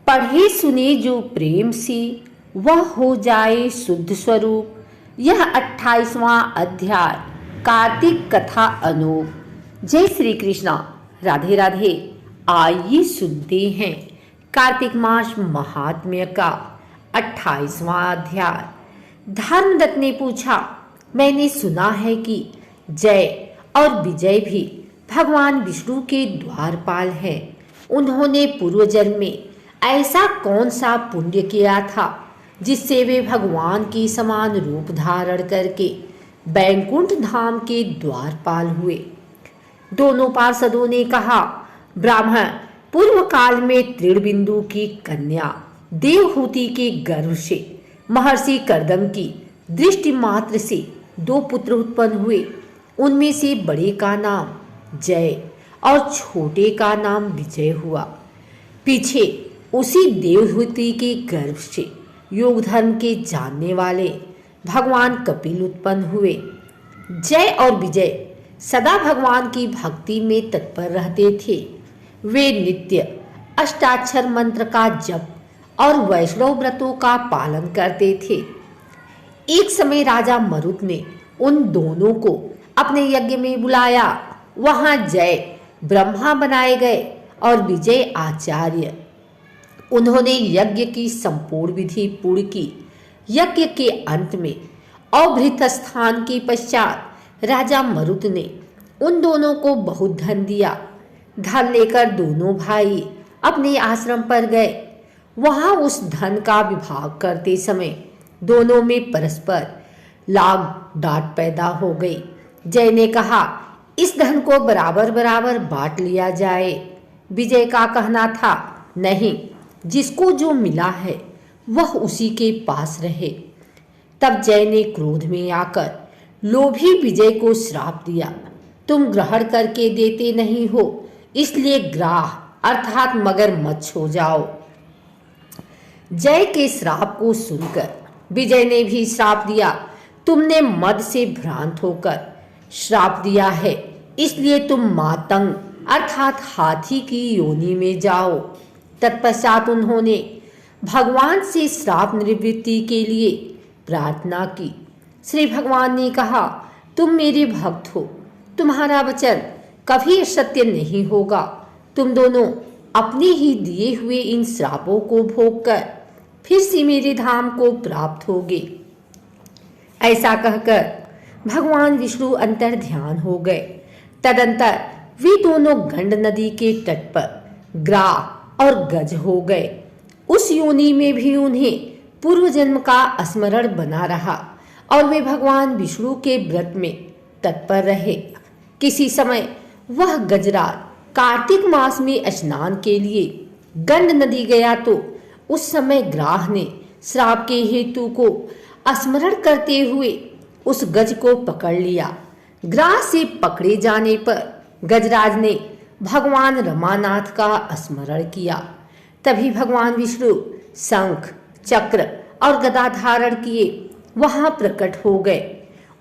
पढ़े सुने जो प्रेम से वह हो जाए शुद्ध स्वरूप। यह 28वां अध्याय कार्तिक कथा अनूप। जय श्री कृष्णा, राधे राधे। आइए सुनते हैं कार्तिक मास महात्म्य का 28वां अध्याय। धर्मदत्त ने पूछा, मैंने सुना है कि जय और विजय भी भगवान विष्णु के द्वारपाल हैं। उन्होंने पूर्व जन्म में ऐसा कौन सा पुण्य किया था जिससे वे भगवान के समान रूप धारण करके बैकुंठ धाम के द्वारपाल हुए। दोनों पार्षदों ने कहा, ब्राह्मण पूर्व काल में त्रिबिंदु की कन्या देवहूति के गर्भ से महर्षि कर्दम की दृष्टि मात्र से 2 पुत्र उत्पन्न हुए। उनमें से बड़े का नाम जय और छोटे का नाम विजय हुआ। पीछे उसी देवहूति के गर्भ से योग धर्म के जानने वाले भगवान कपिल उत्पन्न हुए। जय और विजय सदा भगवान की भक्ति में तत्पर रहते थे। वे नित्य अष्टाक्षर मंत्र का जप और वैष्णव व्रतों का पालन करते थे। एक समय राजा मरुत ने उन दोनों को अपने यज्ञ में बुलाया। वहां जय ब्रह्मा बनाए गए और विजय आचार्य। उन्होंने यज्ञ की संपूर्ण विधि पूर्ण की। यज्ञ के अंत में अभृत स्थान के पश्चात राजा मरुत ने उन दोनों को बहुत धन दिया। धन लेकर दोनों भाई अपने आश्रम पर गए। वहां उस धन का विभाग करते समय दोनों में परस्पर लाग डांट पैदा हो गई। जय ने कहा, इस धन को बराबर बराबर बांट लिया जाए। विजय का कहना था, नहीं, जिसको जो मिला है वह उसी के पास रहे। तब जय ने क्रोध में आकर लोभी विजय को श्राप दिया, तुम ग्रहण करके देते नहीं हो, इसलिए ग्राह अर्थात मगरमच्छ हो जाओ। जय के श्राप को सुनकर विजय ने भी श्राप दिया, तुमने मद से भ्रांत होकर श्राप दिया है, इसलिए तुम मातंग अर्थात हाथी की योनि में जाओ। तत्पश्चात उन्होंने भगवान से श्राप निवृत्ति के लिए प्रार्थना की। श्री भगवान ने कहा, तुम मेरे भक्त हो, तुम्हारा वचन कभी असत्य नहीं होगा। तुम दोनों अपने ही दिए हुए इन श्रापों को भोगकर फिर से मेरे धाम को प्राप्त होगे। ऐसा कहकर भगवान विष्णु अंतर ध्यान हो गए। तदंतर वे दोनों गंड नदी के तट पर ग्राह और गज हो गए। उस योनि में भी उन्हें पूर्व जन्म का स्मरण बना रहा और वे भगवान विष्णु के व्रत में तत्पर रहे। किसी समय वह गजराज कार्तिक मास में स्नान के लिए गंड नदी गया तो उस समय ग्राह ने श्राप के हेतु को स्मरण करते हुए उस गज को पकड़ लिया। ग्राह से पकड़े जाने पर गजराज ने भगवान रमानाथ का स्मरण किया। तभी भगवान विष्णु शंख, चक्र और गदा धारण किए वहां प्रकट हो गए।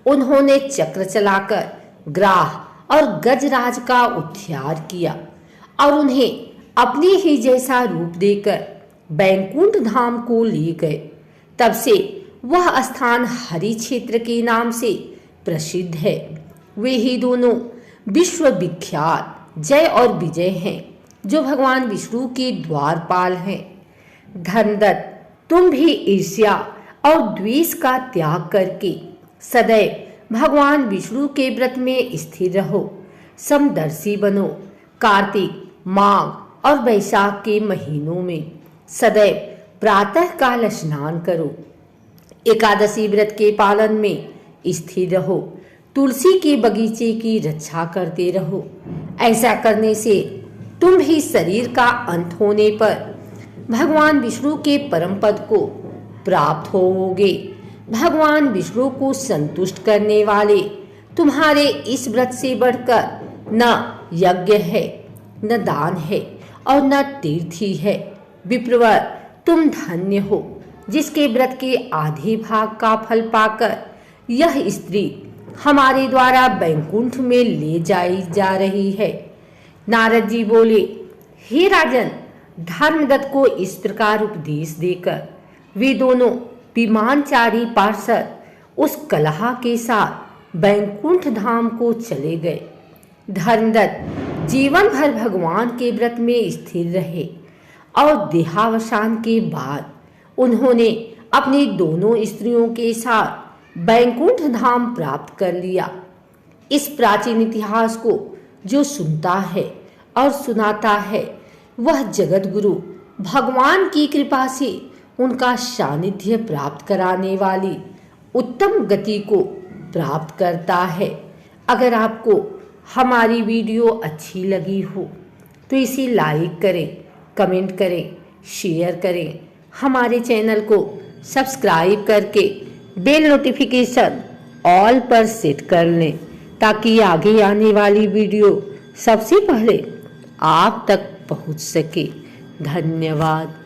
उन्होंने चक्र चलाकर ग्राह और गजराज का उद्धार किया और उन्हें अपने ही जैसा रूप देकर बैकुंठ धाम को ले गए। तब से वह स्थान हरि क्षेत्र के नाम से प्रसिद्ध है। वे ही दोनों विश्व विख्यात जय और विजय हैं, जो भगवान विष्णु के द्वारपाल हैं। धर्मदत्त, तुम भी ईर्ष्या और द्वेष का त्याग करके सदैव भगवान विष्णु के व्रत में स्थिर रहो। समदर्शी बनो। कार्तिक, माघ और वैशाख के महीनों में सदैव प्रातः काल स्नान करो। एकादशी व्रत के पालन में स्थिर रहो। तुलसी के बगीचे की रक्षा करते रहो। ऐसा करने से तुम भी शरीर का अंत होने पर भगवान विष्णु के परम पद को प्राप्त होगे। भगवान विष्णु को संतुष्ट करने वाले तुम्हारे इस व्रत से बढ़कर न यज्ञ है, न दान है और न तीर्थ ही है। विप्रवर, तुम धन्य हो जिसके व्रत के आधे भाग का फल पाकर यह स्त्री हमारे द्वारा बैकुंठ में ले जाई जा रही है। नारद जी बोले, हे राजन, धर्मदत्त को इस प्रकार उपदेश देकर वे दोनों विमानचारी पार्षद उस कलहा के साथ बैकुंठ धाम को चले गए। धर्मदत्त जीवन भर भगवान के व्रत में स्थिर रहे और देहावसान के बाद उन्होंने अपनी दोनों स्त्रियों के साथ बैकुंठ धाम प्राप्त कर लिया। इस प्राचीन इतिहास को जो सुनता है और सुनाता है वह जगत गुरु भगवान की कृपा से उनका सानिध्य प्राप्त कराने वाली उत्तम गति को प्राप्त करता है। अगर आपको हमारी वीडियो अच्छी लगी हो तो इसे लाइक करें, कमेंट करें, शेयर करें। हमारे चैनल को सब्सक्राइब करके बेल नोटिफिकेशन ऑल पर सेट कर लें ताकि आगे आने वाली वीडियो सबसे पहले आप तक पहुंच सके। धन्यवाद।